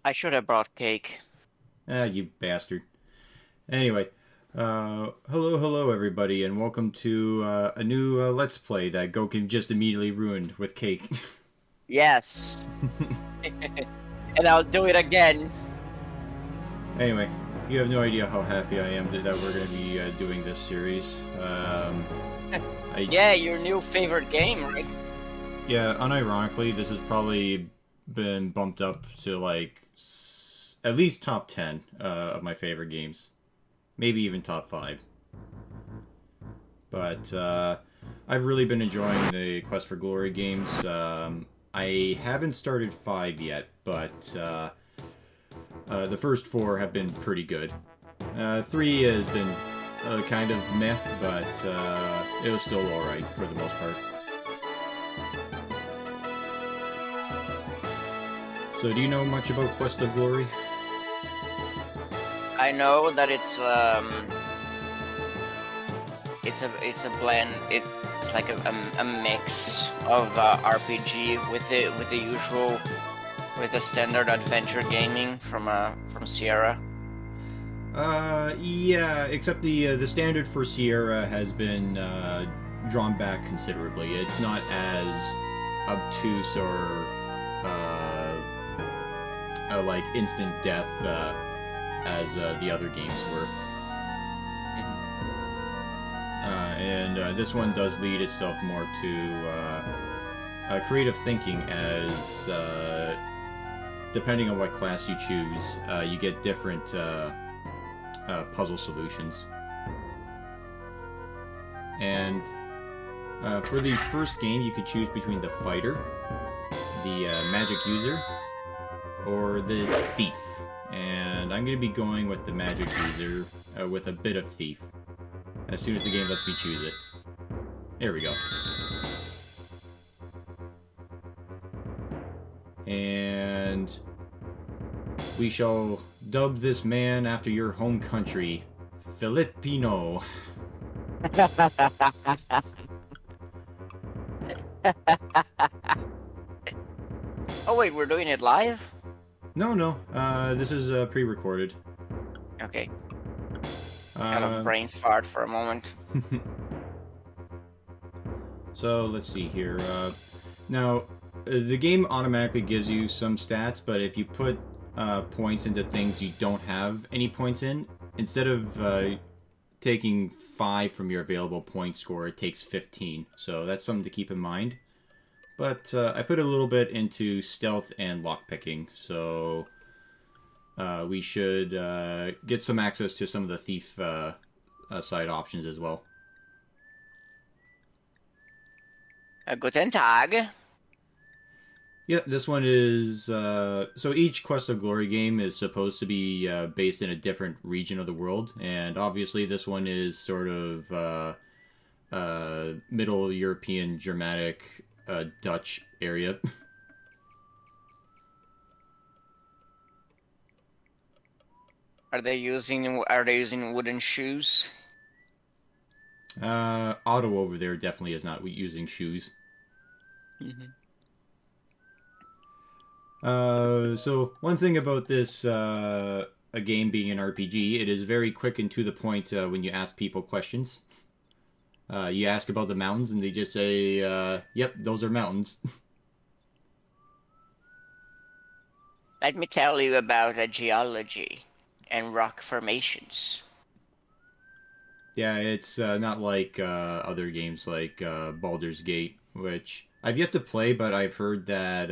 I should have brought cake. Ah, you bastard. Anyway, hello everybody, and welcome to a new Let's Play that Gokin just immediately ruined with cake. Yes. And I'll do it again. Anyway, you have no idea how happy I am that we're going to be doing this series. I Yeah, your new favorite game, right? Yeah, unironically, this has probably been bumped up to like at least top 10 of my favorite games, maybe even top 5. But I've really been enjoying the Quest for Glory games. I haven't started 5 yet, but the first 4 have been pretty good. 3 has been kind of meh, but it was still alright for the most part. So do you know much about Quest of Glory? I know that it's a blend. It's like a mix of RPG with the usual with the standard adventure gaming from Sierra. Yeah, except the standard for Sierra has been drawn back considerably. It's not as obtuse or like instant death as the other games were. And this one does lead itself more to creative thinking, as depending on what class you choose, you get different puzzle solutions. And for the first game, you could choose between the fighter, the magic user, or the thief. And I'm going to be going with the magic user with a bit of thief, as soon as the game lets me choose it. There we go. And we shall dub this man after your home country, Filipino. Oh wait, we're doing it live? No. This is pre-recorded. Okay. Kind of brain fart for a moment. So let's see here. Now, the game automatically gives you some stats, but if you put points into things you don't have any points in, instead of taking 5 from your available point score, it takes 15. So that's something to keep in mind. But I put a little bit into stealth and lockpicking, so we should get some access to some of the thief side options as well. Guten Tag. Yeah, this one is... so each Quest of Glory game is supposed to be based in a different region of the world, and obviously this one is sort of Middle European, Germanic, Dutch area. Are they using wooden shoes? Otto over there definitely is not using shoes. So one thing about this a game being an RPG, it is very quick and to the point when you ask people questions. You ask about the mountains, and they just say, "Yep, those are mountains." Let me tell you about geology and rock formations. Yeah, it's not like other games like Baldur's Gate, which I've yet to play, but I've heard that.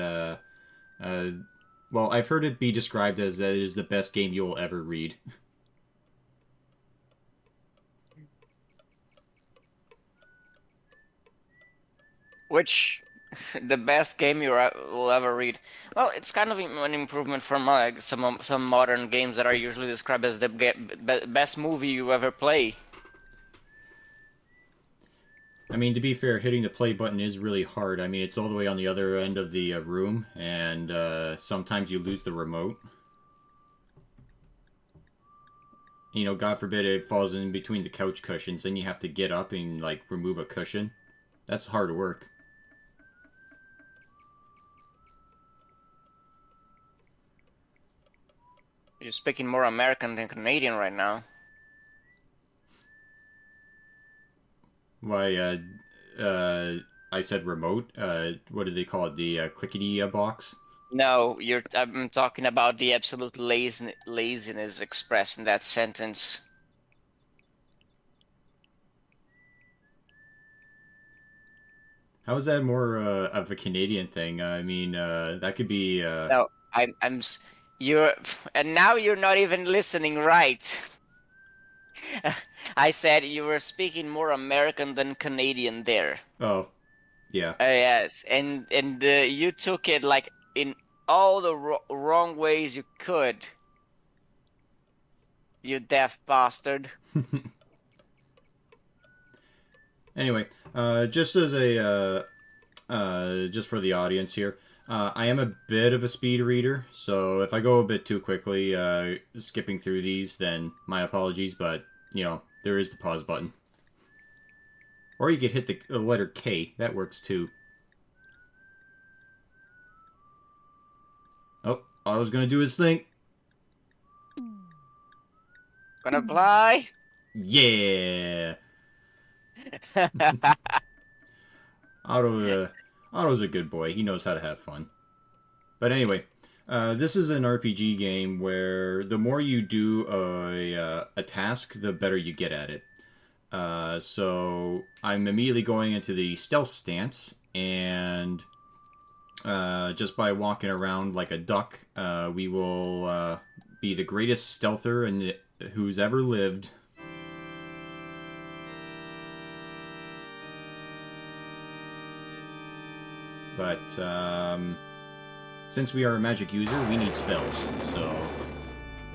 Well, I've heard it be described as that it is the best game you will ever read. Which the best game you will ever read. Well, it's kind of an improvement from some modern games that are usually described as the best movie you ever play. I mean, to be fair, hitting the play button is really hard. I mean, it's all the way on the other end of the room, and sometimes you lose the remote. You know, God forbid it falls in between the couch cushions, then you have to get up and, like, remove a cushion. That's hard work. You're speaking more American than Canadian right now. Why, I said remote. What do they call it? The clickety box? No, I'm talking about the absolute laziness expressed in that sentence. How is that more of a Canadian thing? I mean, that could be. No, you're, and now you're not even listening right. I said you were speaking more American than Canadian there. Oh, yeah. Yes, and you took it like in all the wrong ways you could. You deaf bastard. Anyway, just as a just for the audience here, I am a bit of a speed reader, so if I go a bit too quickly, skipping through these, then my apologies. But there is the pause button, or you could hit the letter K. That works too. Oh, I was gonna do his thing. Gonna apply. Yeah, Otto. Otto's a good boy. He knows how to have fun. But anyway, this is an RPG game where the more you do a task, the better you get at it. So I'm immediately going into the stealth stance, and just by walking around like a duck, we will be the greatest stealther who's ever lived. But since we are a magic user, we need spells. So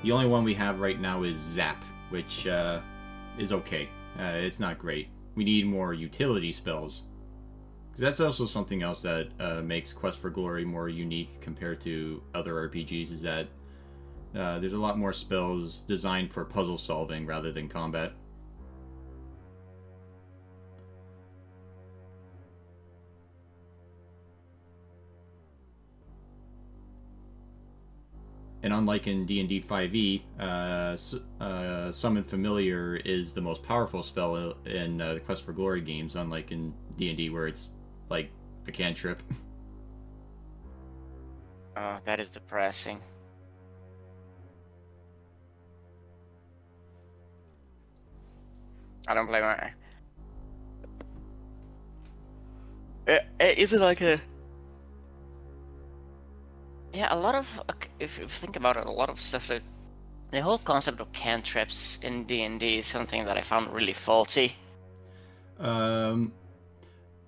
the only one we have right now is Zap, which is okay. It's not great. We need more utility spells. Because that's also something else that makes Quest for Glory more unique compared to other RPGs, is that there's a lot more spells designed for puzzle solving rather than combat. And unlike in D&D 5e, Summon Familiar is the most powerful spell in the Quest for Glory games, unlike in D&D where it's like a cantrip. Oh, that is depressing. I don't blame her. Is it like a... Yeah, a lot of, if you think about it, a lot of stuff that the whole concept of cantrips in D&D is something that I found really faulty. I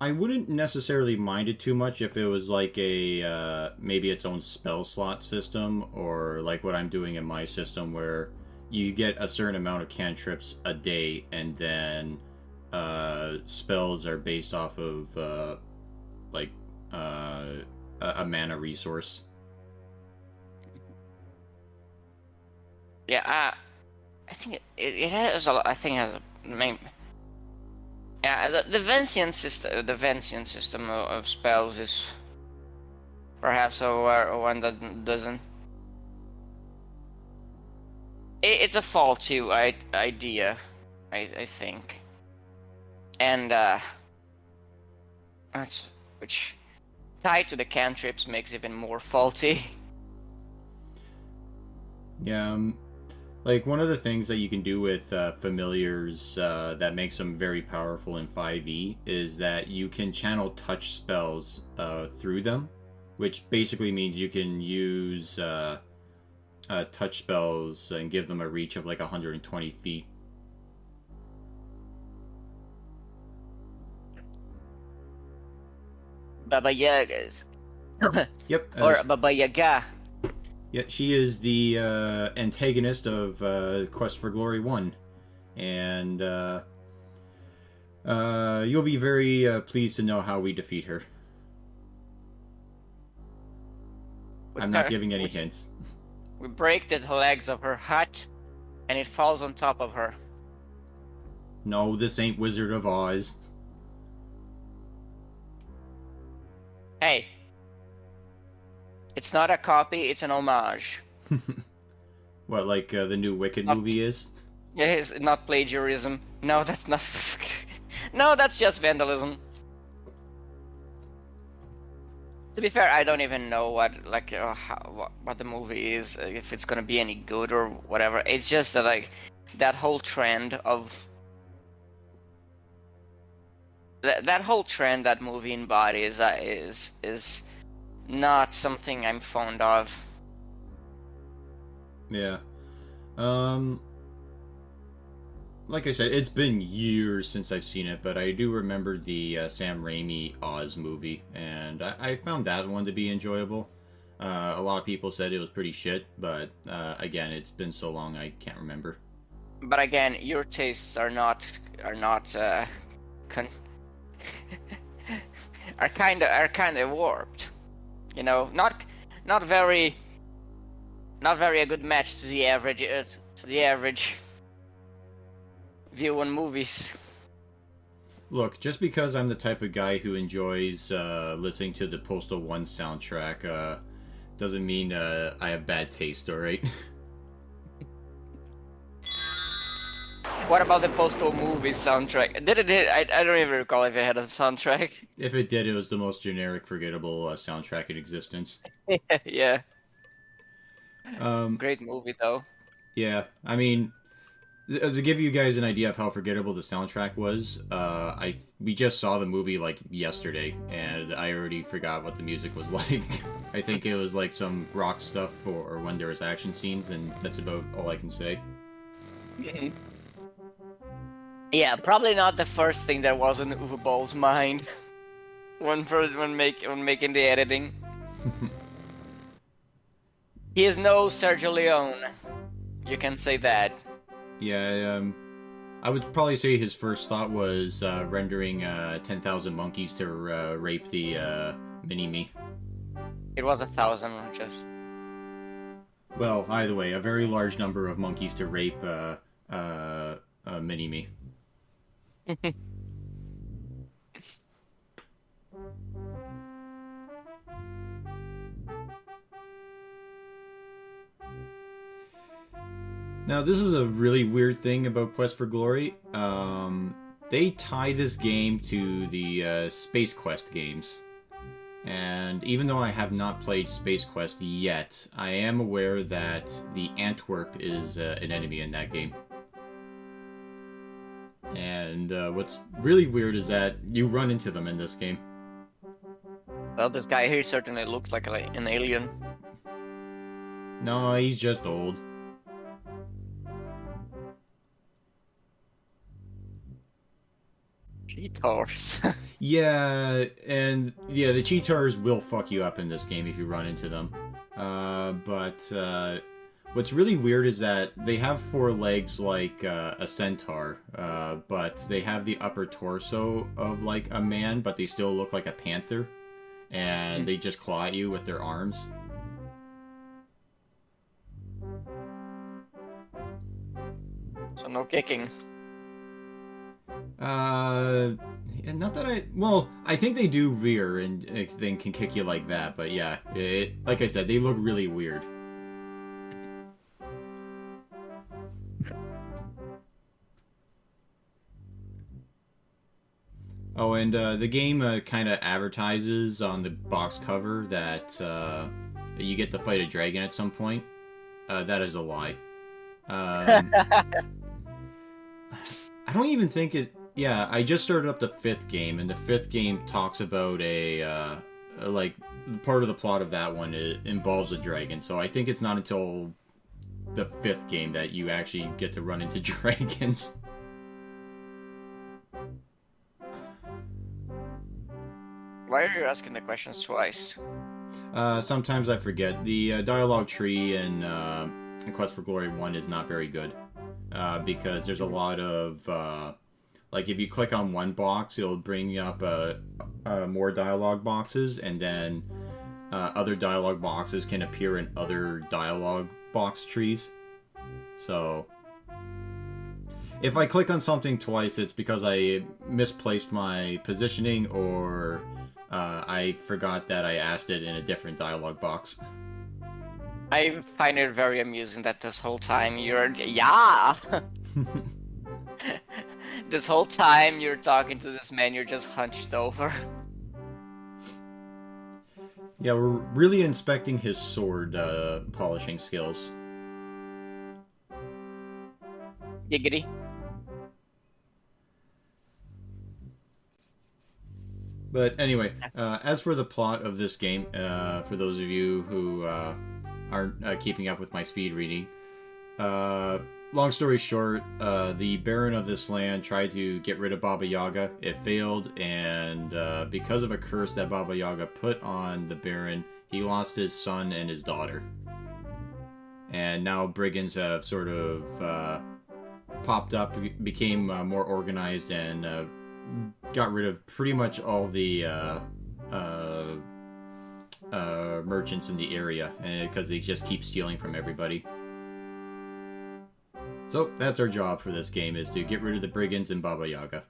wouldn't necessarily mind it too much if it was like a maybe its own spell slot system, or like what I'm doing in my system where you get a certain amount of cantrips a day, and then spells are based off of like a mana resource. Yeah, I think it has a lot. I think it has a main. Yeah, the Vencian system of spells is perhaps one that doesn't. It's a faulty idea, I think, and that's which tied to the cantrips makes even more faulty. Yeah, like one of the things that you can do with familiars that makes them very powerful in 5e is that you can channel touch spells through them, which basically means you can use touch spells and give them a reach of like 120 feet. Baba Yagas. Yep. Or Baba Yaga. Yeah, she is the antagonist of Quest for Glory 1. And you'll be very pleased to know how we defeat her. I'm not giving any hints. We break the legs of her hut, and it falls on top of her. No, this ain't Wizard of Oz. Hey. It's not a copy, it's an homage. What, like the new Wicked Not, movie is? yeah, it's not plagiarism. No, that's not. No, that's just vandalism. To be fair, I don't even know what like what the movie is, if it's gonna be any good or whatever. It's just that like that whole trend of that whole trend that movie embodies is not something I'm fond of. Yeah. Um, like I said, it's been years since I've seen it, but I do remember the Sam Raimi Oz movie, and I found that one to be enjoyable. A lot of people said it was pretty shit, but again, it's been so long I can't remember. But again, your tastes are not con- are kind of warped. You know, not very not very a good match to the average view on movies. Look, just because I'm the type of guy who enjoys listening to the Postal 1 soundtrack, doesn't mean I have bad taste, alright? What about the Postal movie soundtrack? Did it hit? I don't even recall if it had a soundtrack. If it did, it was the most generic, forgettable soundtrack in existence. Yeah, Um, great movie though. yeah, I mean, to give you guys an idea of how forgettable the soundtrack was, we just saw the movie like yesterday, and I already forgot what the music was like. I think it was like some rock stuff for when there was action scenes, and that's about all I can say. Yeah, probably not the first thing that was in Uwe Boll's mind when making the editing. He is no Sergio Leone. You can say that. Yeah, I would probably say his first thought was rendering 10,000 monkeys to rape the mini-me. It was 1,000, just. Well, either way, a very large number of monkeys to rape mini-me. Now, this is a really weird thing about Quest for Glory. They tie this game to the Space Quest games. And even though I have not played Space Quest yet, I am aware that the Antwerp is an enemy in that game. And what's really weird is that you run into them in this game. Well, this guy here certainly looks like an alien. No, he's just old. Cheetahs. Yeah, and yeah, the Cheetars will fuck you up in this game if you run into them. But what's really weird is that they have 4 legs like a centaur, but they have the upper torso of like a man, but they still look like a panther, and they just claw at you with their arms. So no kicking. And not that well, I think they do rear and then can kick you like that, but yeah, like I said, they look really weird. Oh, and the game kind of advertises on the box cover that you get to fight a dragon at some point. That is a lie. I don't even think it... Yeah, I just started up the 5th game, and the 5th game talks about like, part of the plot of that one involves a dragon, so I think it's not until the 5th game that you actually get to run into dragons. Why are you asking the questions twice? Sometimes I forget. The dialogue tree in Quest for Glory 1 is not very good, because there's a lot of... like, if you click on one box, it'll bring up more dialogue boxes, and then other dialogue boxes can appear in other dialogue box trees. So, if I click on something twice, it's because I misplaced my positioning, or I forgot that I asked it in a different dialogue box. I find it very amusing that this whole time yeah. This whole time you're talking to this man, you're just hunched over. Yeah, we're really inspecting his sword polishing skills. Giggity. But anyway, as for the plot of this game, for those of you who aren't keeping up with my speed reading, long story short, the Baron of this land tried to get rid of Baba Yaga. It failed, and because of a curse that Baba Yaga put on the Baron, he lost his son and his daughter. And now brigands have sort of popped up, became more organized, and got rid of pretty much all the merchants in the area because they just keep stealing from everybody. So that's our job for this game, is to get rid of the brigands and Baba Yaga.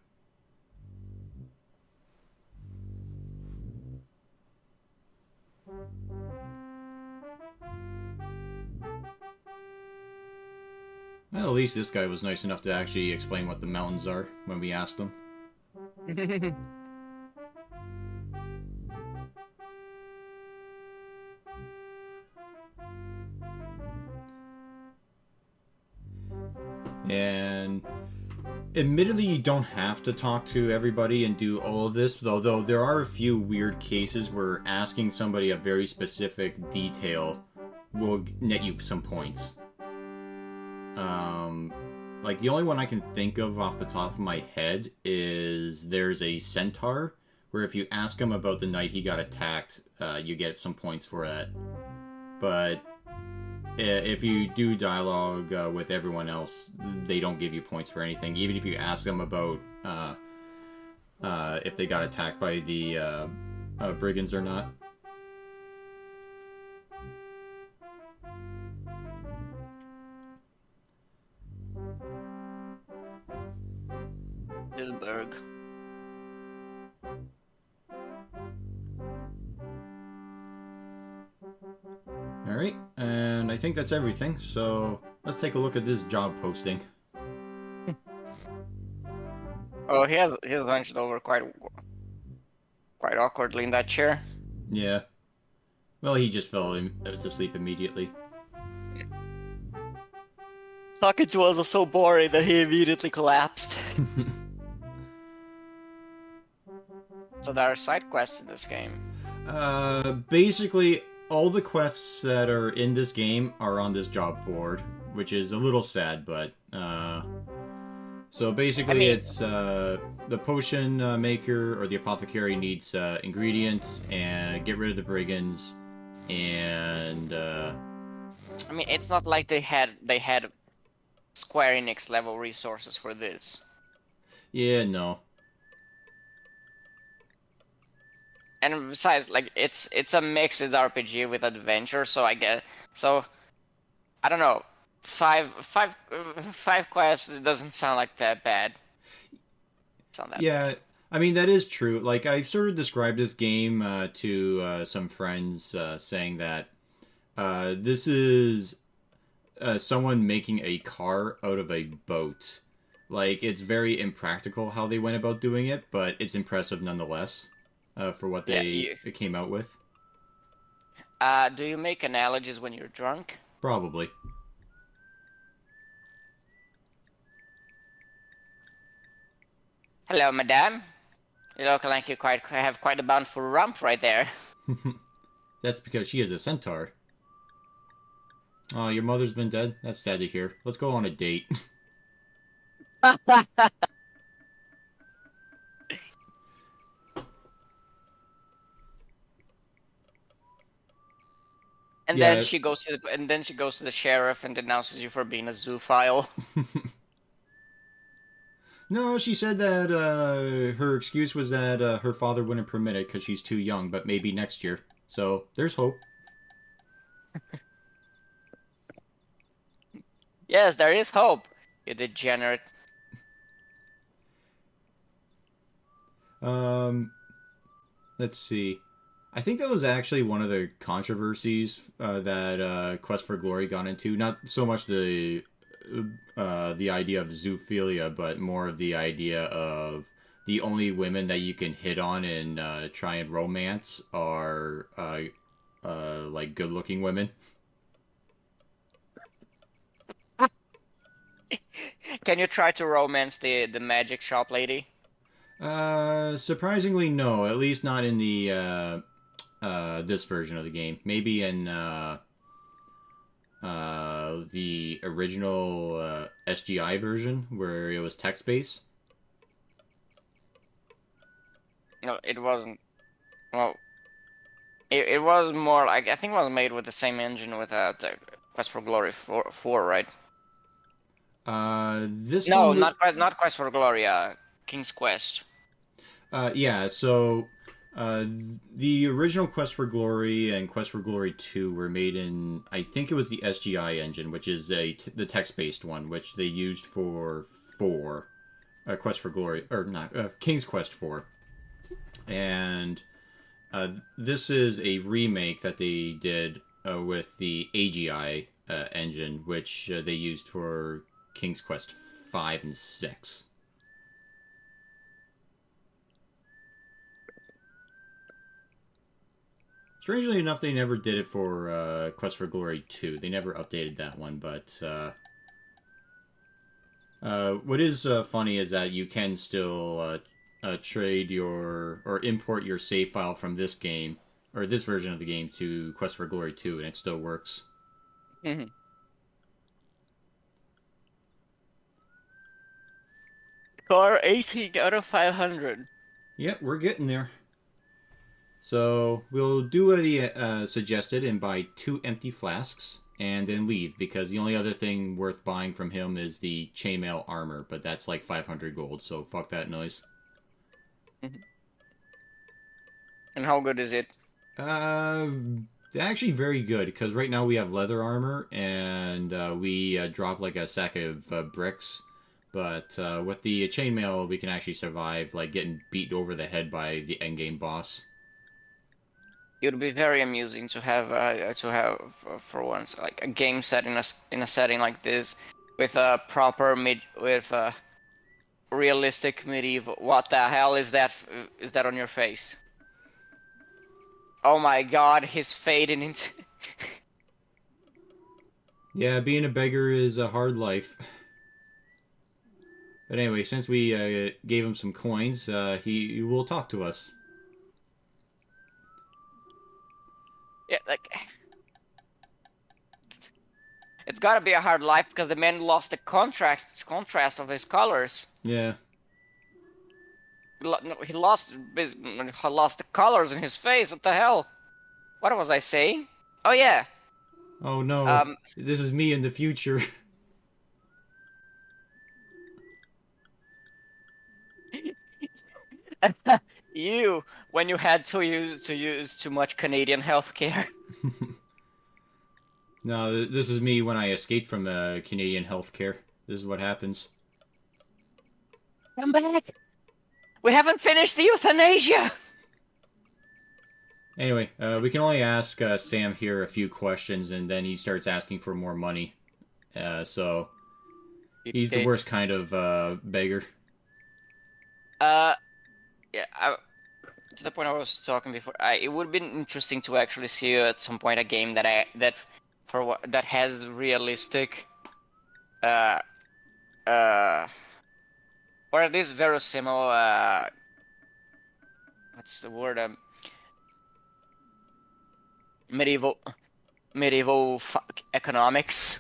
Well, at least this guy was nice enough to actually explain what the mountains are when we asked him. And admittedly, you don't have to talk to everybody and do all of this, although there are a few weird cases where asking somebody a very specific detail will net you some points. Like, the only one I can think of off the top of my head is there's a centaur, where if you ask him about the night he got attacked, you get some points for that. But if you do dialogue with everyone else, they don't give you points for anything, even if you ask them about if they got attacked by the brigands or not. Bilberg. Alright, and I think that's everything, so let's take a look at this job posting. Oh, he's hunched over quite awkwardly in that chair. Yeah. Well, he just fell to sleep immediately. Talking to us was so boring that he immediately collapsed. So there are side quests in this game. Basically, all the quests that are in this game are on this job board, which is a little sad, but, so basically it's, the potion maker or the apothecary needs, ingredients, and get rid of the brigands, and, I mean, it's not like they had Square Enix level resources for this. yeah, no. And besides, like, it's a mixed RPG with adventure, so I don't know, five quests doesn't sound like that bad. Yeah, I mean, that is true. Like, I've sort of described this game to some friends, saying that this is someone making a car out of a boat. Like, it's very impractical how they went about doing it, but it's impressive nonetheless for what they came out with. Do you make analogies when you're drunk? Probably. Hello, madame. You look like you have quite a bountiful rump right there. That's because she is a centaur. Oh, your mother's been dead? That's sad to hear. Let's go on a date. And Yeah. then she goes to the sheriff and denounces you for being a zoophile. No, she said that her excuse was that her father wouldn't permit it because she's too young, but maybe next year. So, there's hope. Yes, there is hope, you degenerate. Let's see. I think that was actually one of the controversies that Quest for Glory got into. Not so much the idea of zoophilia, but more of the idea of the only women that you can hit on and try and romance are like good-looking women. Can you try to romance the magic shop lady? Surprisingly, no. At least not in the this version of the game. Maybe in the original SGI version where it was text based. No, it wasn't. Well, it was more like I think it was made with the same engine with the Quest for Glory 4, right? This No, one, not Quest for Glory. King's Quest. yeah. So, uh, the original Quest for Glory and Quest for Glory 2 were made in, I think it was the SGI engine, which is the text based one, which they used for 4, Quest for Glory, or not, King's Quest 4, and this is a remake that they did with the AGI engine, which they used for King's Quest 5 and 6. Strangely enough, they never did it for Quest for Glory 2. They never updated that one, but what is funny is that you can still trade your or import your save file from this game or this version of the game to Quest for Glory 2, and it still works. Mhm. Score 18 out of 500. Yep, we're getting there. So we'll do what he suggested and buy 2 empty flasks and then leave because the only other thing worth buying from him is the chainmail armor, but that's like 500 gold, so fuck that noise. Mhm. And how good is it? Uh, actually very good because right now we have leather armor and we drop like a sack of bricks. But with the chainmail, we can actually survive like getting beat over the head by the endgame boss. It would be very amusing to have for once like a game set in a setting like this with a proper mid with a realistic medieval. What the hell is that? Is that on your face? Oh my God, he's fading into. Yeah, being a beggar is a hard life. But anyway, since we gave him some coins, he will talk to us. Yeah, like it's gotta be a hard life because the man lost the contrast of his colors. Yeah. No, he lost the colors in his face. What the hell? What was I saying? Oh yeah. Oh no, Um, this is me in the future. you when you had to use too much Canadian healthcare. No, this is me when I escaped from Canadian healthcare. This is what happens. Come back. We haven't finished the euthanasia. Anyway, we can only ask Sam here a few questions, and then he starts asking for more money. So he's the Okay. worst kind of beggar. Uh, yeah. To the point I was talking before, it would have been interesting to actually see at some point a game that has realistic, uh, uh, or at least verosimil. What's the word? Medieval economics.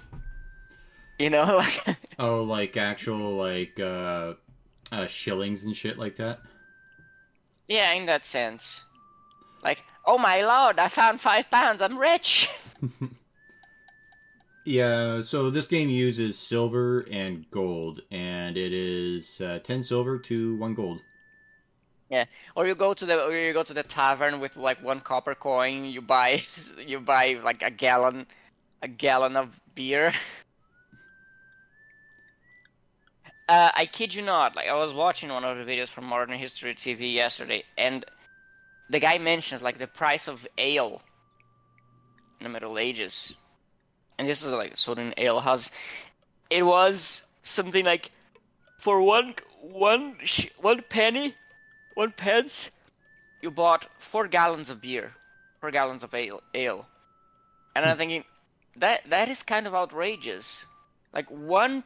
You know, like Oh, like actual like shillings and shit like that. yeah, in that sense. Like, oh my lord, I found £5. I'm rich. Yeah, so this game uses silver and gold, and it is 10 silver to 1 gold. Yeah, or you go to the tavern with like 1 copper coin. You buy you buy like a gallon of beer. I kid you not. Like I was watching one of the videos from Modern History TV yesterday, and the guy mentions like the price of ale in the Middle Ages, and this is like sold in ale house. It was something like for one penny, 1 pence, you bought 4 gallons of beer, 4 gallons of ale. And I'm thinking that is kind of outrageous. Like one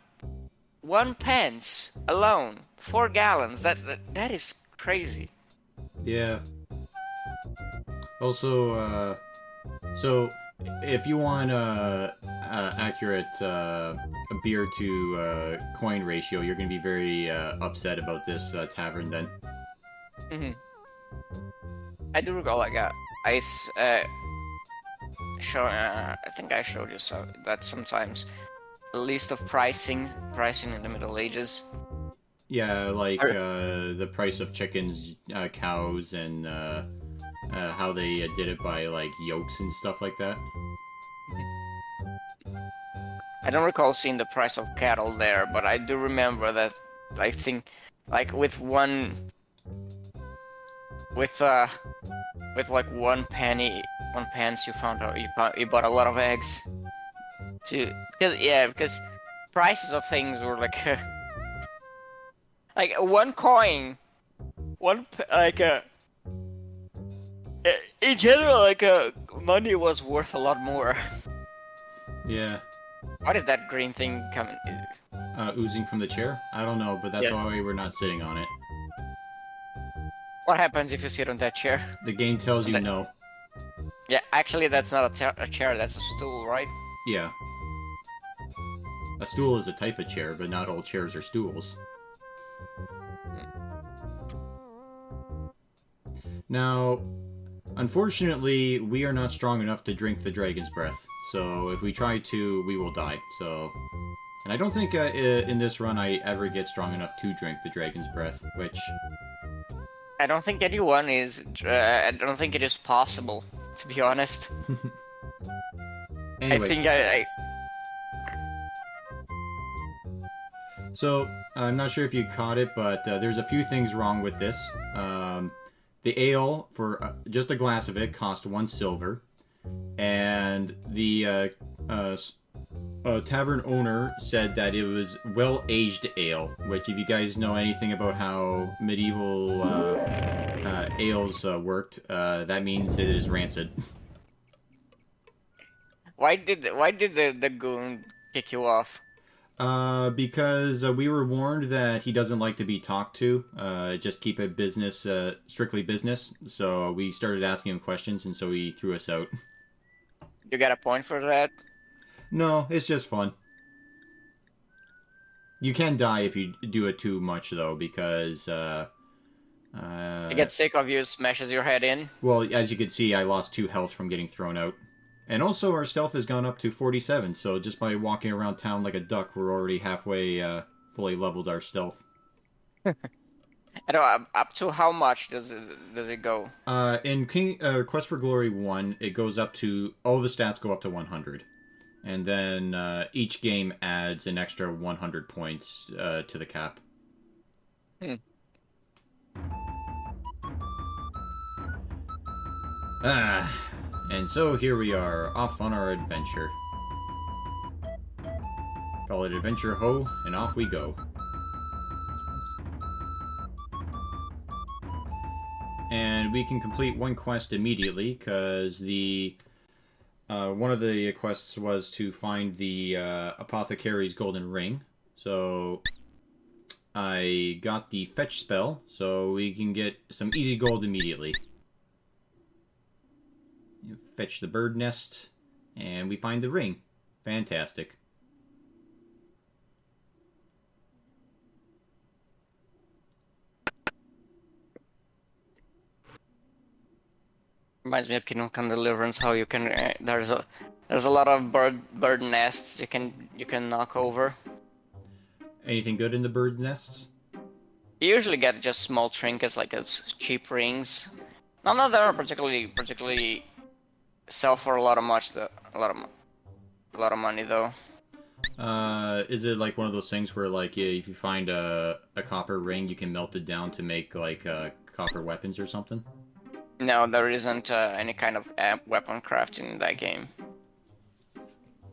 pence alone, 4 gallons. That is crazy. Yeah. Also, so if you want accurate beer to coin ratio, you're going to be very upset about this tavern then. Hmm. I do recall like I think I showed you that sometimes a list of pricing in the Middle Ages. Yeah, like Or- the price of chickens, cows, and how they did it by like yolks and stuff like that. I don't recall seeing the price of cattle there, but I do remember that I think like with uh with like 1 penny, 1 pence, you found out you bought a lot of eggs. Because prices of things were like like one coin, like in general like money was worth a lot more. Yeah, What is that green thing coming? oozing from the chair. I don't know, but that's Yeah. why we're not sitting on it. What happens if you sit on that chair? The game tells On you that- no. Yeah, actually, that's not a chair. That's a stool, right? Yeah, a stool is a type of chair, but not all chairs are stools. Now, unfortunately, we are not strong enough to drink the dragon's breath. So if we try to, we will die. So, and I don't think in this run I ever get strong enough to drink the dragon's breath, which I don't think anyone is. I don't think it is possible, to be honest. I anyway. think I So I'm not sure if you caught it, but there's a few things wrong with this. The ale for just a glass of it cost 1 silver, and the tavern owner said that it was well-aged ale, which if you guys know anything about how medieval ales worked, that means it is rancid. why did the goon kick you off? Because we were warned that he doesn't like to be talked to. Just keep it business, strictly business. So we started asking him questions, and so he threw us out. You got a point for that? No, it's just fun. You can die if you do it too much, though, because You get sick of you, smashes your head in. well, as you can see, I lost 2 health from getting thrown out. And also, our stealth has gone up to 47, so just by walking around town like a duck, we're already halfway fully leveled our stealth. I don't. Up to how much does it go? In King Quest for Glory 1, it goes up to... all the stats go up to 100. And then each game adds an extra 100 points to the cap. Hmm. And so here we are, off on our adventure. Call it Adventure Ho, and off we go. And we can complete one quest immediately, because the one of the quests was to find the Apothecary's Golden Ring. So I got the fetch spell, so we can get some easy gold immediately. Fetch the bird nest, and we find the ring. Fantastic. Reminds me of Kingdom Come Deliverance. How you can there's a lot of bird nests you can knock over. Anything good in the bird nests? You usually get just small trinkets like cheap rings. None of them are particularly sell for a lot of a lot of money though. Is it like one of those things where, like, if you find a copper ring, you can melt it down to make, like, copper weapons or something? No, there isn't any kind of weapon crafting in that game.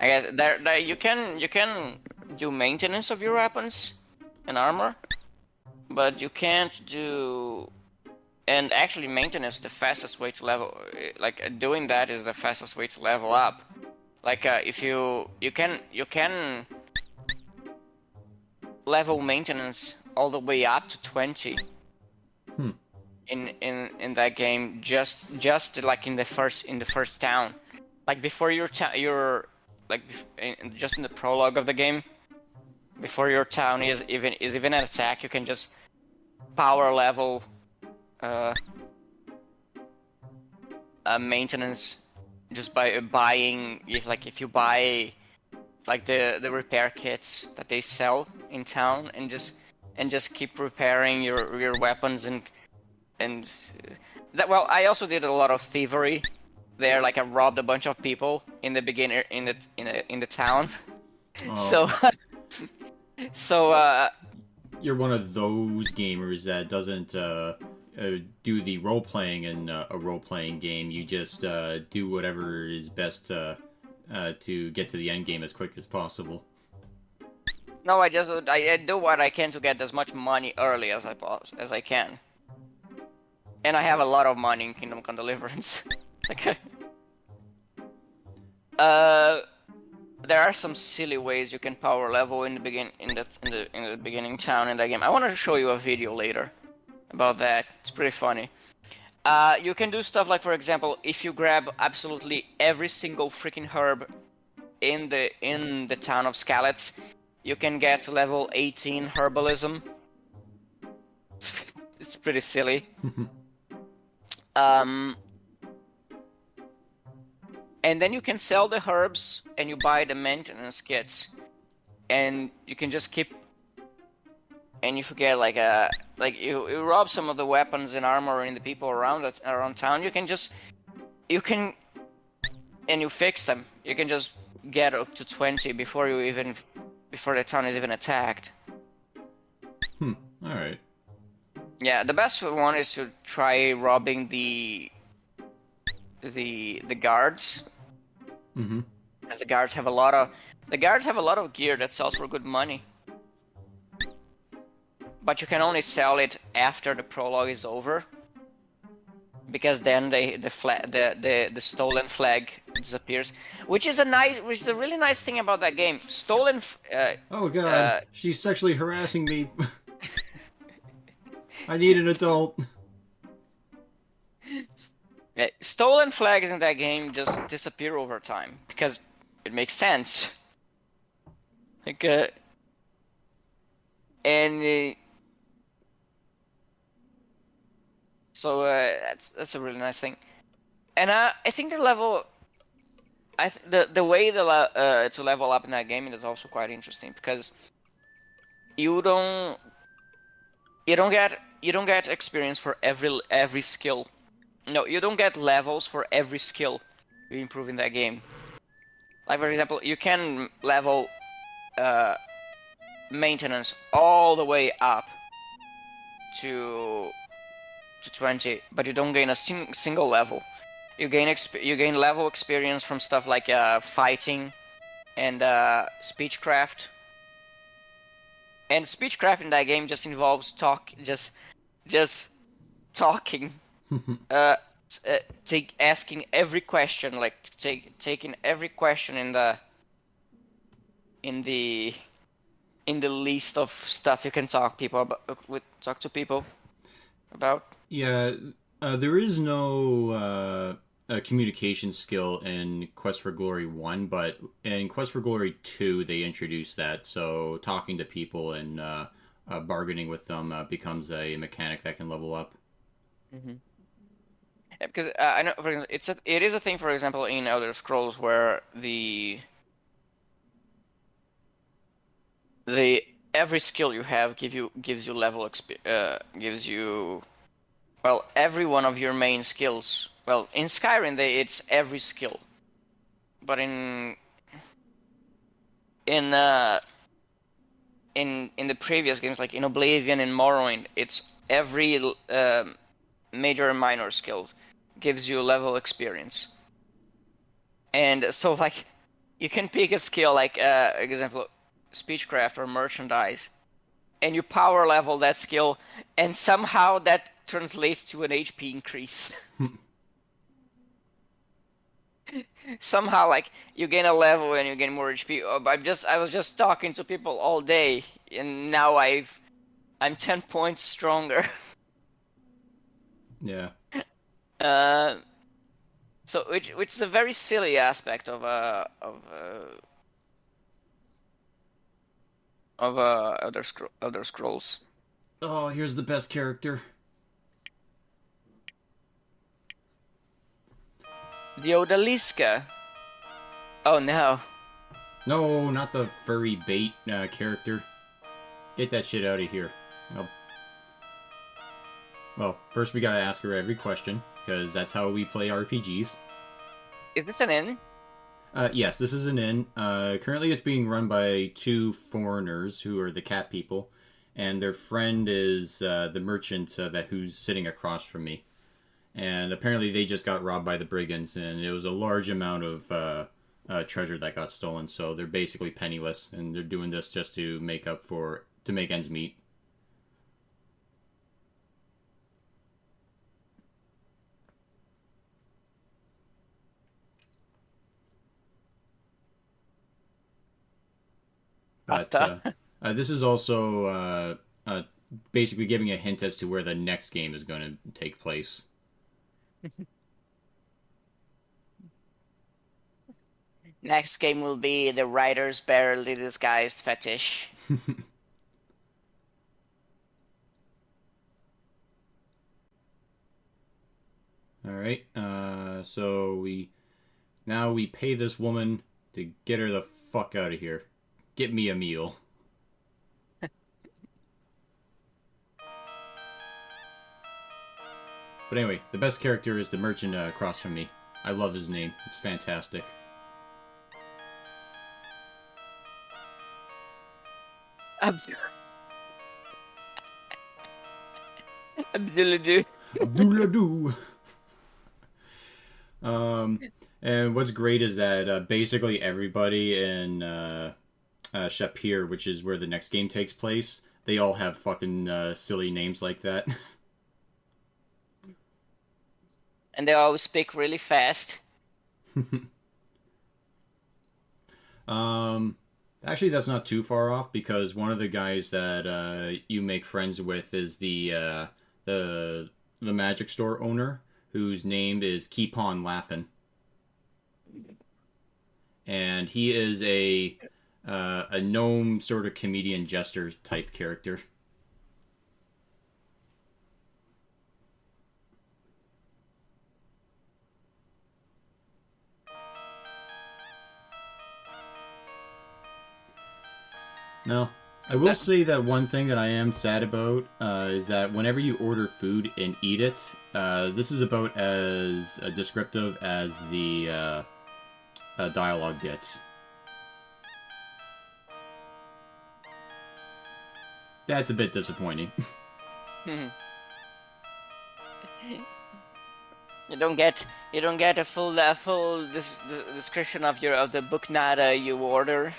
I guess there you can do maintenance of your weapons and armor, but you can't do. And actually, maintenance the fastest way to level. Like doing that is the fastest way to level up. Like if you can level maintenance all the way up to 20 Hmm. in that game, just like in the first town, like before your like just in the prologue of the game, before your town is even an attack, you can just power level uh, maintenance just by buying. If you buy like the repair kits that they sell in town, and just keep repairing your weapons and that. Well, I also did a lot of thievery there. Like I robbed a bunch of people in the beginning in the town. Oh, So so you're one of those gamers that doesn't do the role playing in a role playing game. You just do whatever is best to get to the end game as quick as possible. no, I do what I can to get as much money early as I can, and I have a lot of money in Kingdom Come Deliverance. Like, uh, there are some silly ways you can power level in the beginning town in that game. I want to show you a video later about that. It's pretty funny. You can do stuff like, for example, if you grab absolutely every single freaking herb in the town of Skalitz, you can get to level 18 herbalism. It's pretty silly. Um, and then you can sell the herbs and you buy the maintenance kits, and you can just keep. And you forget like you rob some of the weapons and armor in the people around town. You can and you fix them. You can just get up to 20 before the town is even attacked. Hmm. All right. Yeah, the best one is to try robbing the guards, Mm-hmm. because the guards have a lot of gear that sells for good money. But you can only sell it after the prologue is over, because then the stolen flag disappears, which is a really nice thing about that game. Oh God, she's sexually harassing me. I need an adult. Stolen flags in that game just disappear over time because it makes sense. Like and so that's a really nice thing. And I think the way to level up in that game is also quite interesting, because you don't you don't get experience for every skill. No, you don't get levels for every skill you improve in that game. Like, for example, you can level uh, maintenance all the way up to 20, but you don't gain a single level. You gain level experience from stuff like fighting and speechcraft. And speechcraft in that game just involves just talking, uh, asking every question, like taking every question in the in the list of stuff you can talk to people about. Yeah, there is no communication skill in Quest for Glory 1, but in Quest for Glory 2, they introduced that. So talking to people and bargaining with them becomes a mechanic that can level up. Mm-hmm. Yeah, because I know, for example, it is a thing, for example, in Elder Scrolls, where the every skill you have gives you gives you, well, every one of your main skills. Well, in Skyrim, it's every skill, but in uh in the previous games, like in Oblivion and Morrowind, it's every major and minor skill. gives you level experience. And so like you can pick a skill like example speechcraft or merchandise, and you power level that skill, and somehow that translates to an HP increase. Somehow like you gain a level and you gain more HP. I was just talking to people all day, and now I'm 10 points stronger. Yeah. Uh, so which is a very silly aspect of Elder Scrolls. Oh, here's the best character. The Odalisca. Oh no. No, not the furry bait character. Get that shit out of here. Oh. Well, first we gotta ask her every question, because that's how we play RPGs. Is this an inn? Yes, this is an inn. Currently it's being run by two foreigners who are the cat people, and their friend is the merchant who's sitting across from me. And apparently they just got robbed by the brigands, and it was a large amount of treasure that got stolen. So they're basically penniless, and they're doing this just to make ends meet. But Atta. this is also basically giving a hint as to where the next game is going to take place. Next game will be the writer's barely disguised fetish. All right. So we pay this woman to get her the fuck out of here. Get me a meal. But anyway, the best character is the merchant across from me. I love his name. It's fantastic. Abdul- Abduladu. Abdullah Doo. And what's great is that basically everybody in Shapir, which is where the next game takes place, they all have fucking silly names like that. And they always speak really fast. Actually, that's not too far off because one of the guys that you make friends with is the magic store owner, whose name is Keep On Laughing, and he is a gnome sort of comedian jester type character. No, I will say that one thing that I am sad about is that whenever you order food and eat it, this is about as descriptive as the dialogue gets. That's a bit disappointing. You don't get a full description of the book nada you order.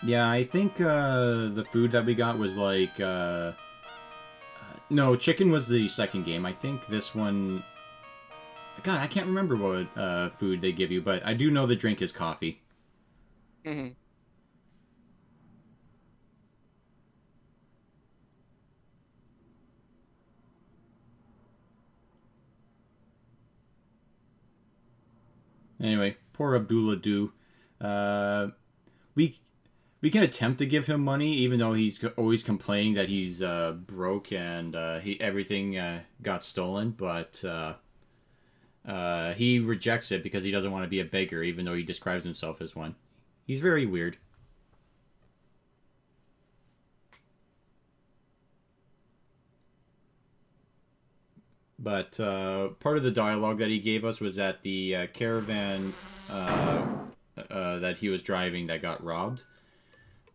Yeah, I think the food that we got was like no, chicken was the second game. I think this one. God, I can't remember what food they give you, but I do know the drink is coffee. Anyway, poor Abdullah Doo. We we can attempt to give him money, even though he's always complaining that he's broke and everything got stolen. But he rejects it because he doesn't want to be a beggar, even though he describes himself as one. He's very weird. But part of the dialogue that he gave us was that the caravan that he was driving that got robbed.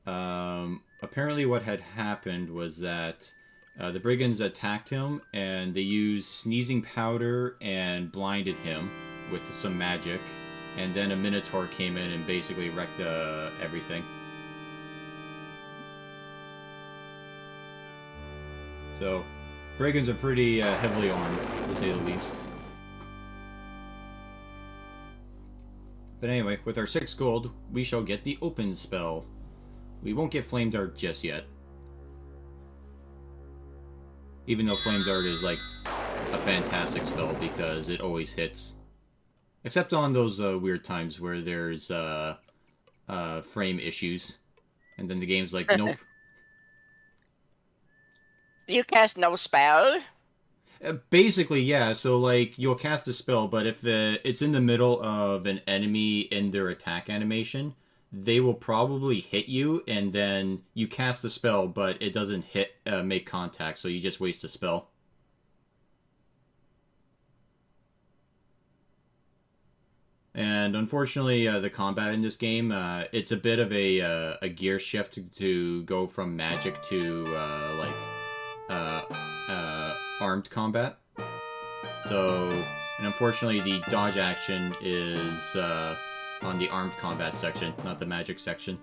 Apparently, what had happened was that The brigands attacked him, and they used sneezing powder and blinded him with some magic. And then a minotaur came in and basically wrecked everything. So, brigands are pretty heavily armed, to say the least. But anyway, with our 6 gold, we shall get the open spell. We won't get Flame Dart just yet. Even though Flame Dart is like a fantastic spell because it always hits. Except on those weird times where there's frame issues. And then the game's like, nope. You cast no spell? Basically, yeah. So, like, you'll cast a spell, but if it's in the middle of an enemy in their attack animation, they will probably hit you, and then you cast the spell, but it doesn't make contact, so you just waste a spell. And unfortunately, the combat in this game, it's a bit of a gear shift to go from magic to armed combat. So, and unfortunately, the dodge action is on the armed combat section, not the magic section.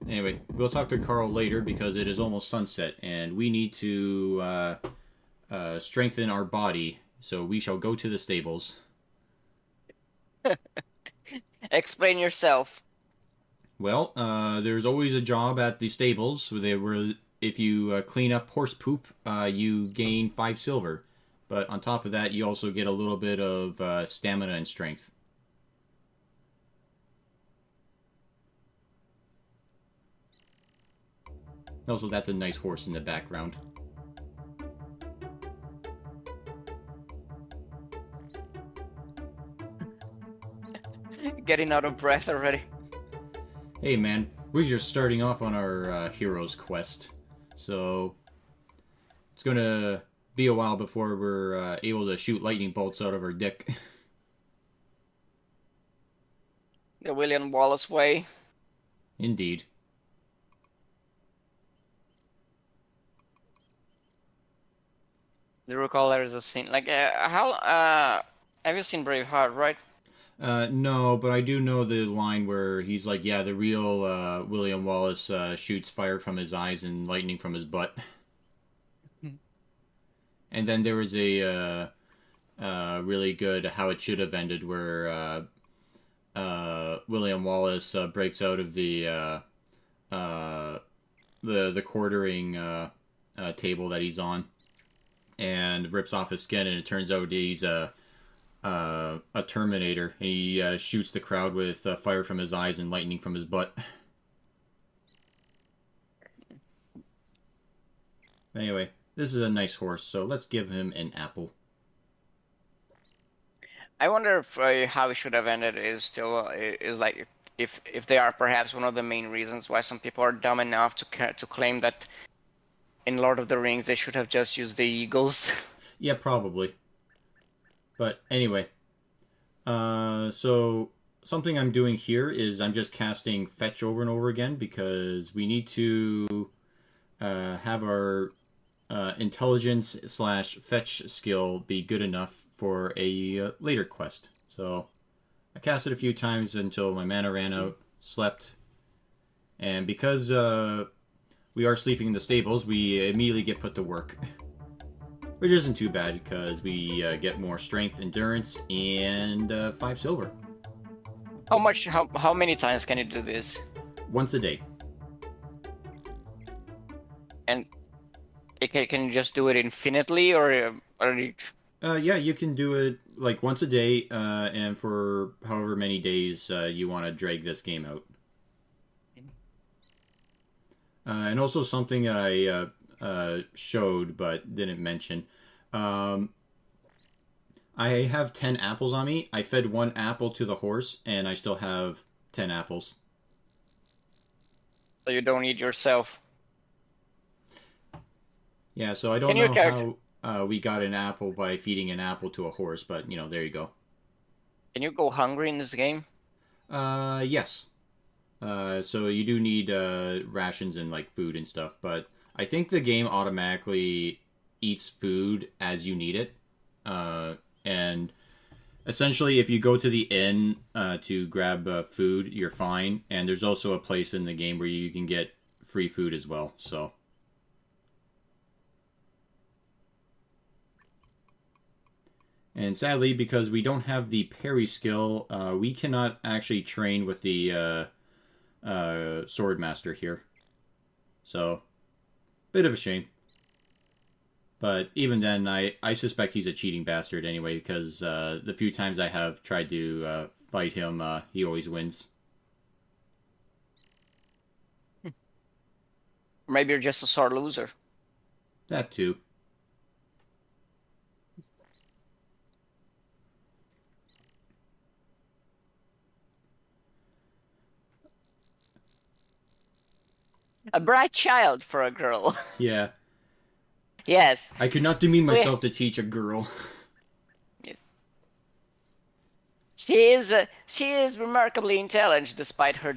Anyway, we'll talk to Carl later because it is almost sunset and we need to strengthen our body. So we shall go to the stables. Explain yourself. Well, there's always a job at the stables. If you clean up horse poop, you gain 5 silver. But on top of that, you also get a little bit of stamina and strength. Also, that's a nice horse in the background. Getting out of breath already. Hey man, we're just starting off on our hero's quest. So, it's gonna be a while before we're able to shoot lightning bolts out of our dick. The William Wallace way. Indeed. Do you recall there is a scene like have you seen Braveheart, right? No, but I do know the line where he's like, yeah, the real William Wallace shoots fire from his eyes and lightning from his butt. And then there was a really good How It Should Have Ended where William Wallace breaks out of the quartering table that he's on and rips off his skin, and it turns out he's a Terminator. He shoots the crowd with fire from his eyes and lightning from his butt. Anyway, this is a nice horse, so let's give him an apple. I wonder if How It Should Have Ended is still is like if they are perhaps one of the main reasons why some people are dumb enough to claim that in Lord of the Rings they should have just used the eagles. Yeah, probably. But anyway, so something I'm doing here is I'm just casting Fetch over and over again because we need to have our intelligence / fetch skill be good enough for a later quest. So I cast it a few times until my mana ran out, slept, and because we are sleeping in the stables, we immediately get put to work. Which isn't too bad because we get more strength, endurance, and 5 silver. How many times can you do this? Once a day. And can you just do it infinitely, or you... Yeah, you can do it like once a day, and for however many days you want to drag this game out. And also something that I showed but didn't mention. I have 10 apples on me. I fed 1 apple to the horse, and I still have 10 apples. So you don't eat yourself. Yeah, so I don't know how we got an apple by feeding an apple to a horse, but, you know, there you go. Can you go hungry in this game? Yes. So you do need rations and like food and stuff, but I think the game automatically eats food as you need it. And essentially, if you go to the inn to grab food, you're fine. And there's also a place in the game where you can get free food as well. So, and sadly, because we don't have the parry skill, we cannot actually train with the sword master here. So, bit of a shame. But even then, I suspect he's a cheating bastard anyway, because the few times I have tried to fight him, he always wins. Maybe you're just a sore loser. That too. A bright child for a girl. Yeah. Yes. I could not demean We, myself to teach a girl. yes. She is remarkably intelligent despite her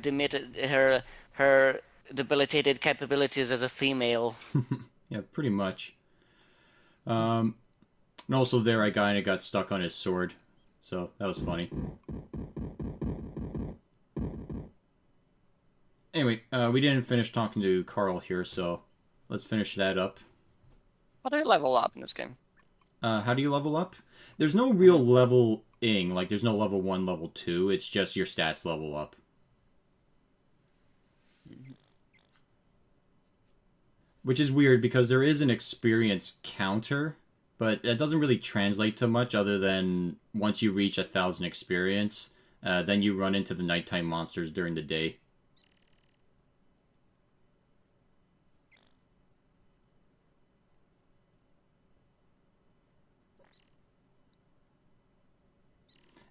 her debilitated capabilities as a female. Yeah, pretty much. Um, and also there I kind of got stuck on his sword. So that was funny. Anyway, we didn't finish talking to Carl here, so let's finish that up. How do you level up in this game? How do you level up? There's no real leveling. Like, there's no level 1, level 2. It's just your stats level up. Which is weird because there is an experience counter, but it doesn't really translate to much other than once you reach 1,000 experience, then you run into the nighttime monsters during the day.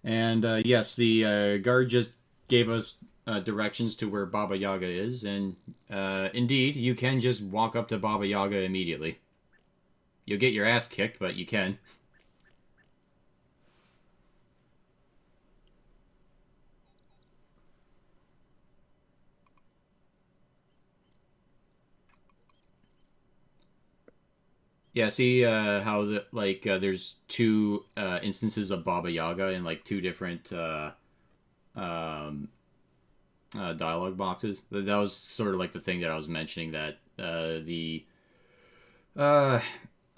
And yes, the guard just gave us directions to where Baba Yaga is, and indeed, you can just walk up to Baba Yaga immediately. You'll get your ass kicked, but you can. Yeah, see how there's two instances of Baba Yaga in like two different um, dialogue boxes. That was sort of like the thing that I was mentioning that uh, the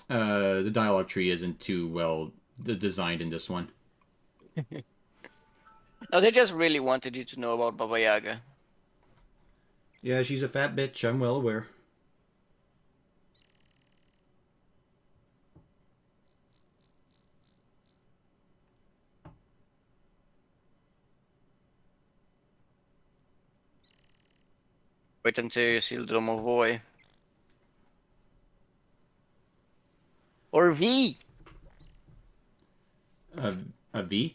dialogue tree isn't too well designed in this one. No, they just really wanted you to know about Baba Yaga. Yeah, she's a fat bitch. I'm well aware. Wait until you see the Boy. Or V. Uh, a V.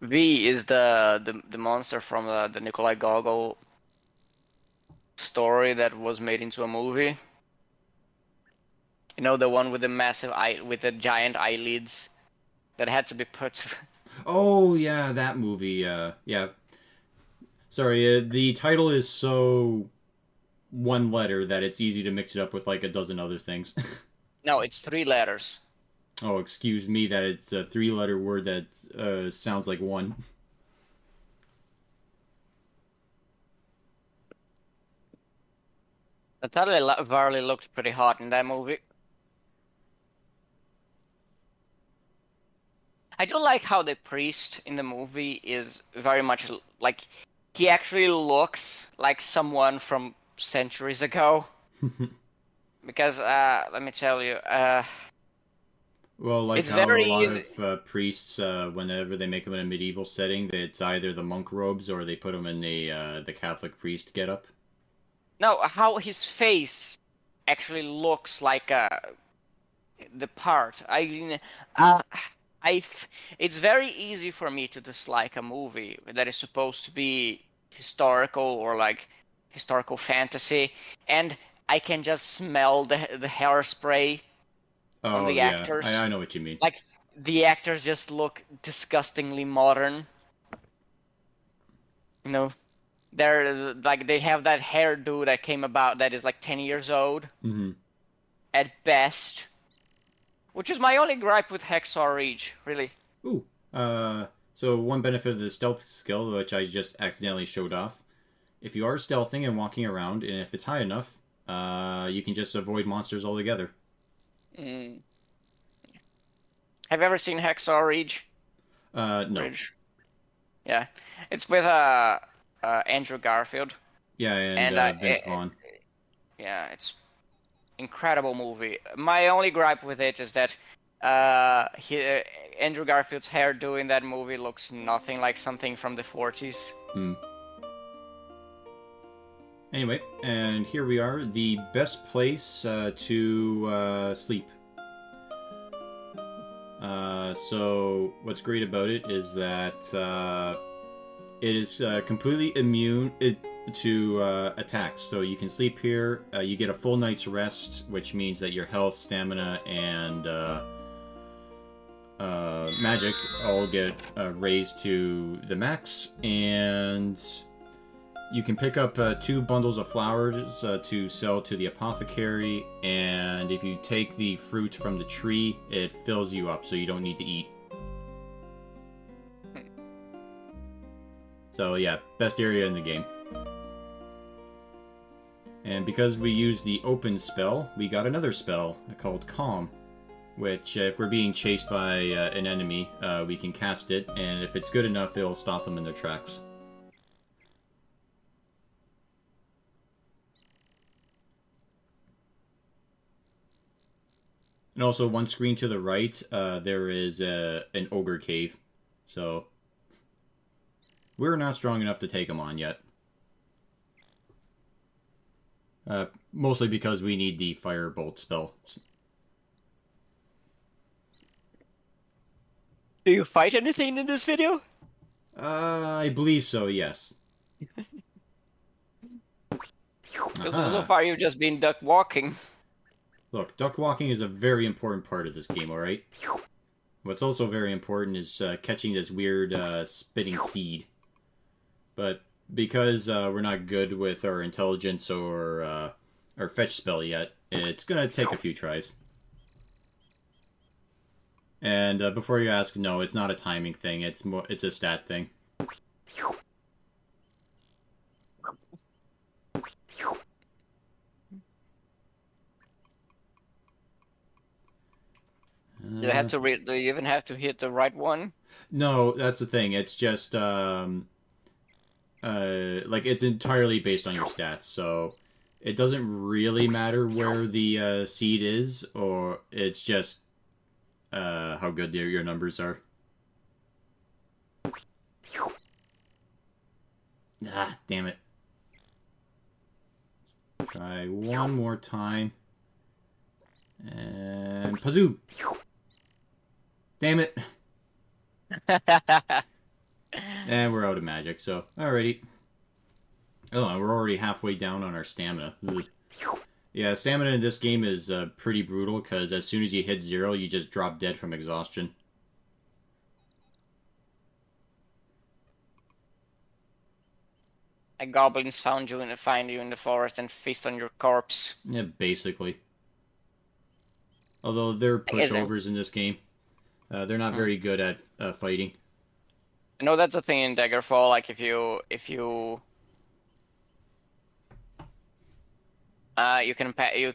V is the monster from the Nikolai Gogol story that was made into a movie. You know, the one with the massive eye, with the giant eyelids that had to be put. Oh yeah, that movie. Yeah. Sorry, the title is so one letter that it's easy to mix it up with like a dozen other things. No, it's 3 letters. Oh, excuse me, that it's a three-letter word that sounds like one. Natalia Varley looked pretty hot in that movie. I do like how the priest in the movie is very much like he actually looks like someone from centuries ago. Because let me tell you, Well, like it's how a very lot easy. of priests, whenever they make them in a medieval setting, it's either the monk robes or they put them in the Catholic priest getup. No, how his face actually looks like the part. Uh, it's very easy for me to dislike a movie that is supposed to be historical or like historical fantasy, and I can just smell the hairspray on Oh the yeah, actors. I know what you mean. Like the actors just look disgustingly modern. You know, They're like they have that hairdo that came about that is like 10 years old Mm-hmm. at best, which is my only gripe with Hexor Reach, really. Ooh. So one benefit of the stealth skill, which I just accidentally showed off, if you are stealthing and walking around, and if it's high enough, you can just avoid monsters altogether. Mm. Have you ever seen Hexor Reach? No. Ridge. Yeah, it's with Andrew Garfield, Yeah, and and Vince Vaughn. yeah, it's incredible movie. My only gripe with it is that Andrew Garfield's hairdo in that movie looks nothing like something from the 40s. Hmm. Anyway, and here we are, the best place to sleep. So what's great about it is that it is completely immune to attacks. So you can sleep here. You get a full night's rest, which means that your health, stamina, and magic all get raised to the max. And you can pick up 2 bundles of flowers to sell to the apothecary, and if you take the fruit from the tree, it fills you up, so you don't need to eat. So yeah, best area in the game. And because we used the open spell, we got another spell called Calm, which if we're being chased by an enemy, we can cast it, and if it's good enough, it'll stop them in their tracks. And also, one screen to the right, there is an ogre cave. So, we're not strong enough to take them on yet. Mostly because we need the firebolt spell. Do you fight anything in this video? I believe so, yes. So far you've just been duck walking. Look, duck walking is a very important part of this game, alright? What's also very important is catching this weird spitting seed. But because we're not good with our intelligence or our fetch spell yet, it's gonna take a few tries. And before you ask, no, it's not a timing thing, it's a stat thing. Do you even have to hit the right one? No, that's the thing. It's just like it's entirely based on your stats, so it doesn't really matter where the seed is, or it's just how good your numbers are. Ah, damn it. Try one more time. And Pazoo! Damn it. And we're out of magic, so alrighty. Oh, and we're already halfway down on our stamina. Ugh. Yeah, stamina in this game is pretty brutal, because as soon as you hit 0, you just drop dead from exhaustion. Like goblins find you in the forest and feast on your corpse. Yeah, basically. Although they're pushovers in this game. They're not very good at fighting. I know that's a thing in Daggerfall. Like if you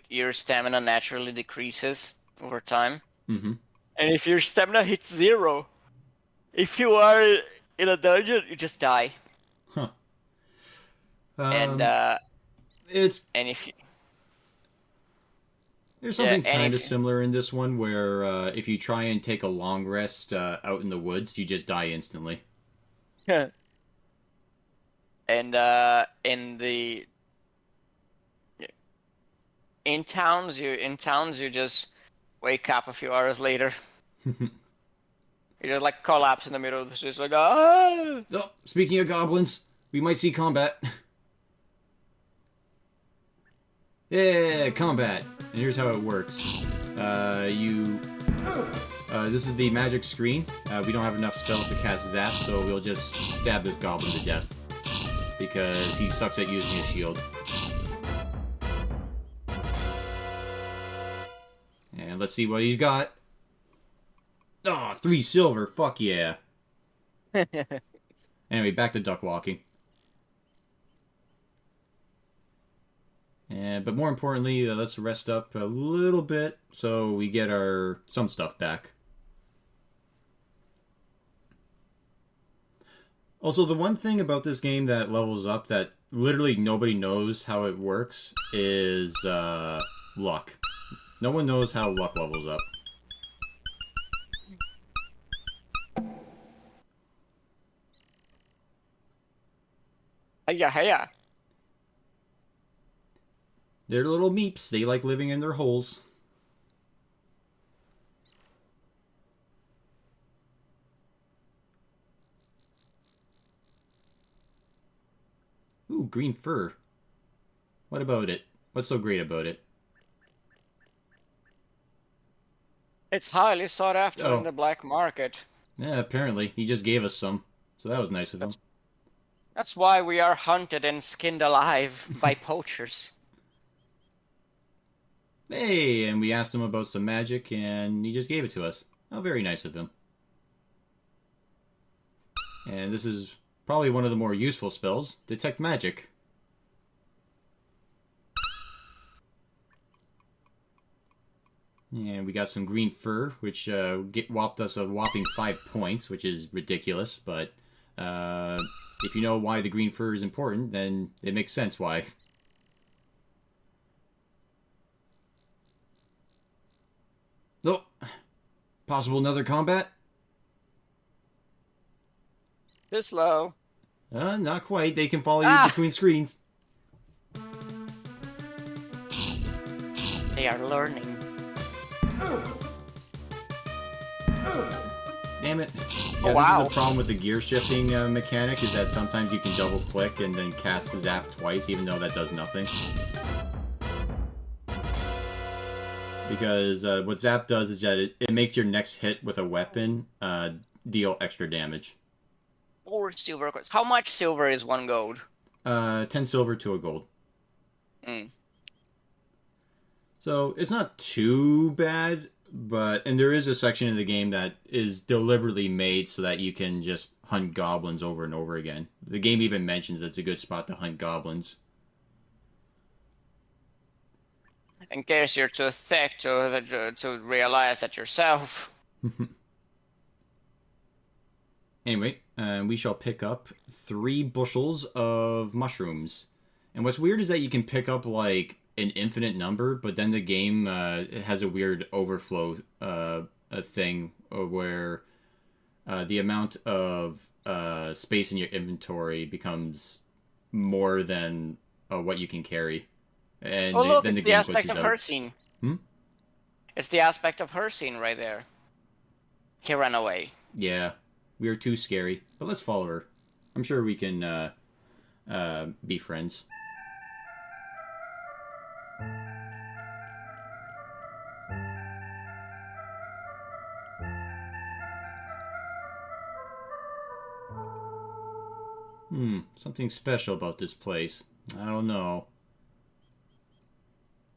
your stamina naturally decreases over time. Mm-hmm. And if your stamina hits 0, if you are in a dungeon, you just die. Huh. And if you, there's something kind of similar in this one where if you try and take a long rest out in the woods, you just die instantly. and in towns you just wake up a few hours later. You just like collapse in the middle of the street, like ah. So, speaking of goblins, we might see combat. Yeah, combat. And here's how it works. This is the magic screen. We don't have enough spells to cast Zap, so we'll just stab this goblin to death. because he sucks at using his shield. And let's see what he's got. Oh, 3 silver. Fuck yeah. Anyway, back to duck walking. But more importantly, let's rest up a little bit so we get some stuff back. Also, the one thing about this game that levels up that literally nobody knows how it works is luck. No one knows how luck levels up. Hiya, hiya. They're little meeps. They like living in their holes. Ooh, green fur. What about it? What's so great about it? It's highly sought after in Oh, the black market. yeah, apparently. He just gave us some. So that was nice of him. That's why we are hunted and skinned alive by poachers. Hey, and we asked him about some magic, and he just gave it to us. How very nice of him. And this is probably one of the more useful spells. Detect magic. And we got some green fur, which whopped us a whopping 5 points, which is ridiculous, but if you know why the green fur is important, then it makes sense why. Oh, possible another combat? Too slow. Not quite. They can follow you between screens. They are learning. Damn it. Oh, Yeah, wow. This is the problem with the gear shifting mechanic, is that sometimes you can double click and then cast the zap twice, even though that does nothing. Because what zap does is that it makes your next hit with a weapon deal extra damage. 4 silver coins. How much silver is 1 gold? 10 silver to a gold. Mm. So it's not too bad, and there is a section of the game that is deliberately made so that you can just hunt goblins over and over again. The game even mentions it's a good spot to hunt goblins. In case you're too thick to realize that yourself. Anyway, we shall pick up 3 bushels of mushrooms. And what's weird is that you can pick up, like, an infinite number, but then the game has a weird overflow thing where the amount of space in your inventory becomes more than what you can carry. And Oh, look, then it's the the game aspect glitches of out. her scene. Hmm? It's the aspect of her scene right there. He ran away. Yeah, we are too scary. But let's follow her. I'm sure we can be friends. Something special about this place. I don't know.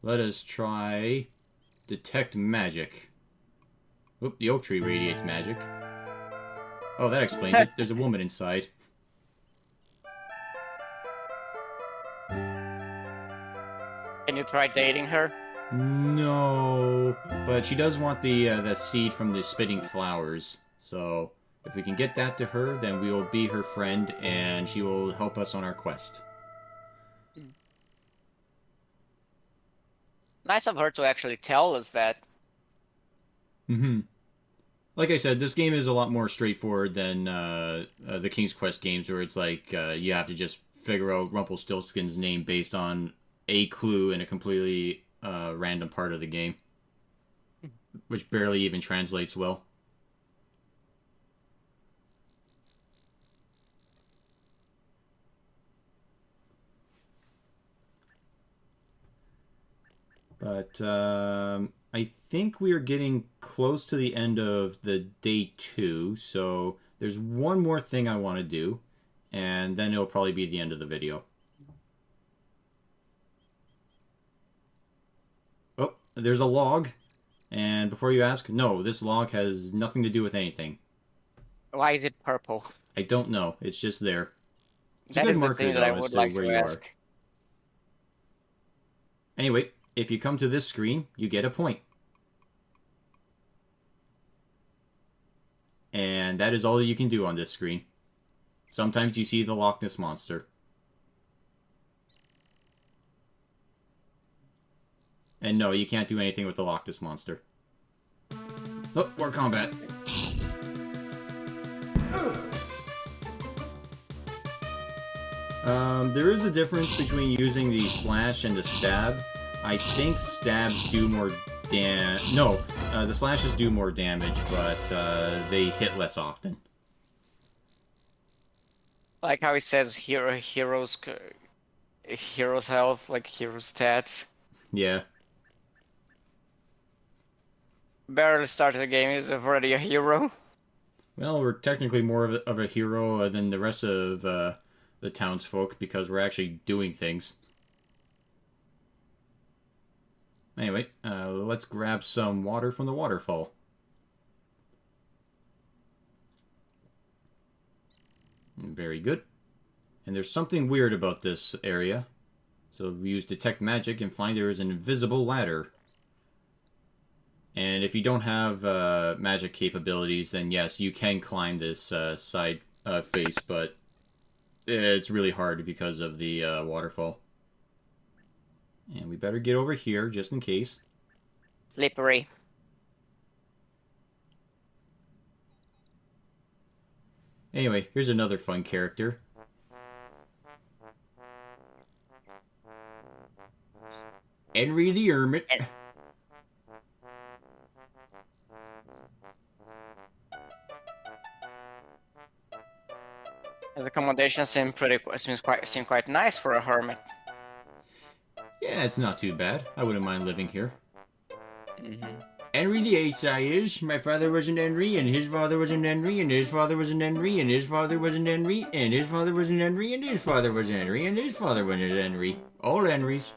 Let us try detect magic. Oop, the oak tree radiates magic. Oh, that explains it. There's a woman inside. Can you try dating her? No, but she does want the seed from the spitting flowers. So if we can get that to her, then we will be her friend, and she will help us on our quest. Nice of her to actually tell us that. Like I said, this game is a lot more straightforward than the King's Quest games, where it's like you have to just figure out Rumpelstiltskin's name based on a clue in a completely random part of the game, which barely even translates well. But I think we are getting close to the end of the day 2, so there's one more thing I want to do, and then it'll probably be the end of the video. Oh, there's a log. And before you ask, no, this log has nothing to do with anything. Why is it purple? I don't know. It's just there. It's a That good is the marker, thing that I though, as would to like where to you are. ask. Anyway, if you come to this screen, you get a point. And that is all you can do on this screen. Sometimes you see the Loch Ness Monster. And no, you can't do anything with the Loch Ness Monster. Oh, more combat. There is a difference between using the slash and the stab. I think stabs do more No, the slashes do more damage, but they hit less often. Like how it says heroes health, like hero stats. Yeah. Barely started the game, is already a hero. Well, we're technically more of a hero than the rest of the townsfolk because we're actually doing things. Anyway, let's grab some water from the waterfall. Very good. And there's something weird about this area. So we use Detect Magic and find there is an invisible ladder. And if you don't have magic capabilities, then yes, you can climb this side face, but it's really hard because of the waterfall. And we better get over here, just in case. Slippery. Anyway, here's another fun character. Henry the Hermit. His accommodation seem quite nice for a hermit. Yeah, it's not too bad. I wouldn't mind living here. Mm-hmm. Henry the Eighth, I is. My father was an Henry, and his father was an Henry, and his father was an Henry, and his father was an Henry, and his father was an Henry, and his father was an Henry, and his father was an Henry. All Henrys.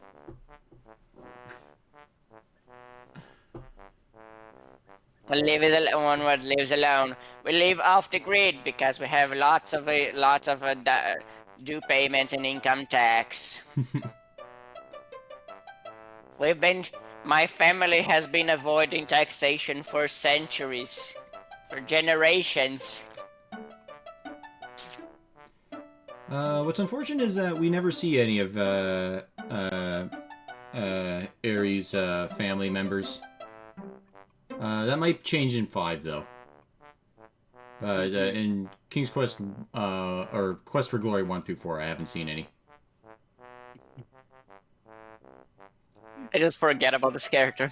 One lives alone. We live off the grid because we have lots of due payments and income tax. My family has been avoiding taxation for centuries, for generations. What's unfortunate is that we never see any of Ares' family members. That might change in 5, though. In King's Quest, or Quest for Glory 1 through 4, I haven't seen any. I just forget about this character.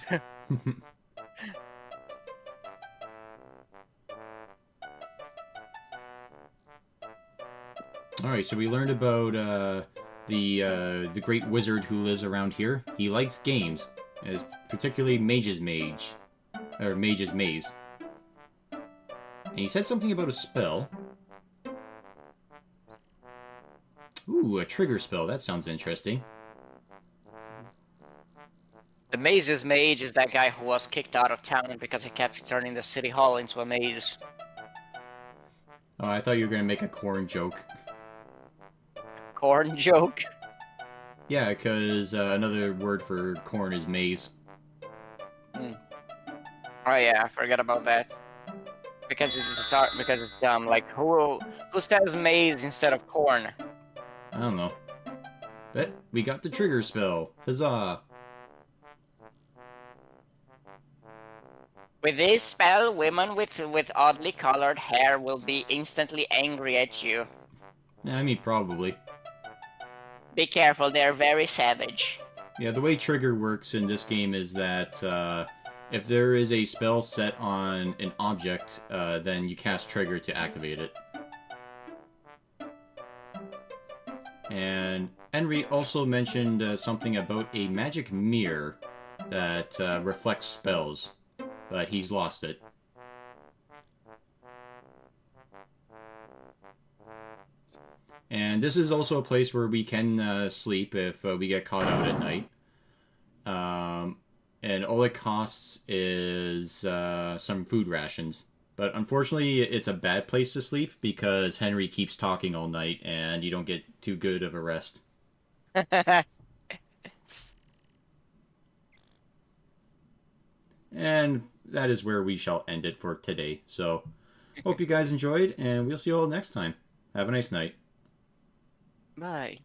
Alright, so we learned about the great wizard who lives around here. He likes games, particularly Mage's Maze. And he said something about a spell. Ooh, a trigger spell. That sounds interesting. The Maze's Mage is that guy who was kicked out of town because he kept turning the city hall into a maze. Oh, I thought you were going to make a corn joke. Corn joke? Yeah, because another word for corn is maze. Oh yeah, I forgot about that. Because it's dumb. Like who says maze instead of corn? I don't know. But we got the trigger spell. Huzzah! With this spell, women with oddly colored hair will be instantly angry at you. Yeah, I mean, probably. Be careful, they're very savage. Yeah, the way trigger works in this game is that if there is a spell set on an object, then you cast trigger to activate it. And Henry also mentioned something about a magic mirror that reflects spells, but he's lost it. And this is also a place where we can sleep if we get caught out at night. Um, and all it costs is some food rations. But unfortunately, it's a bad place to sleep because Henry keeps talking all night and you don't get too good of a rest. And that is where we shall end it for today. So, hope you guys enjoyed, and we'll see you all next time. Have a nice night. Bye.